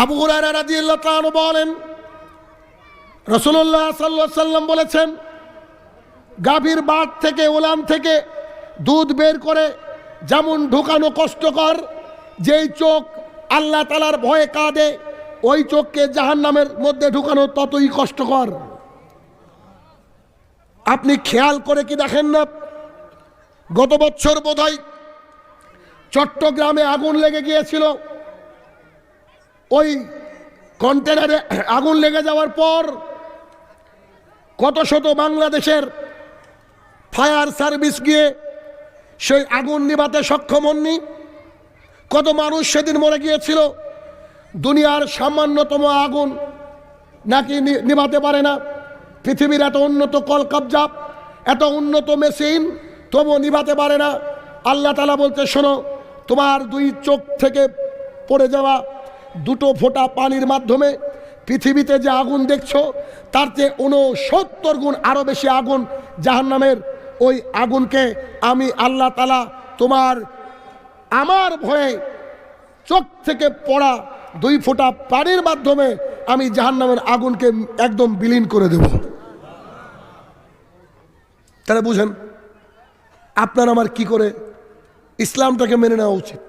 আবু হুরায়রা রাদিয়াল্লাহু তাআলা বলেন, রাসূলুল্লাহ সাল্লাল্লাহু আলাইহি সাল্লাম বলেছেন, গাভীর বাট থেকে ওলান থেকে দুধ বের করে যেমন ঢুকানো কষ্টকর, যেই চোখ আল্লাহ তাআলার ভয়ে কাঁদে ওই চোখকে জাহান্নামের মধ্যে ঢুকানো ততই কষ্টকর। আপনি খেয়াল করে কি দেখেন না, গত বছর বোধহয় চট্টগ্রামে আগুন লেগে গিয়েছিল। ওই কন্টেনারে আগুন লেগে যাওয়ার পর কত শত বাংলাদেশের ফায়ার সার্ভিস গিয়ে সেই আগুন নিভাতে সক্ষম হননি। কত মানুষ সেদিন মরে গিয়েছিল। দুনিয়ার সামান্যতম আগুন নাকি নিভাতে পারে না। পৃথিবীর এত উন্নত কলকবজা, এত উন্নত মেশিন, তবুও নিভাতে পারে না। আল্লাহ তাআলা বলতে, শোনো, তোমার দুই চোখ থেকে পড়ে যাওয়া দুটো ফোঁটা পানির মাধ্যমে পৃথিবীতে যে আগুন দেখছো তার চেয়ে 69 গুণ আরও বেশি আগুন জাহান্নামের। ওই আগুনকে আমি আল্লাহ তাআলা আমার ভয়ে চোখ থেকে পড়া 2 ফোঁটা পানির মাধ্যমে আমি জাহান্নামের আগুনকে একদম বিলীন করে দেব। তাহলে বুঝেন আপনার আমার কি করে ইসলামটাকে মেনে নেওয়া উচিত।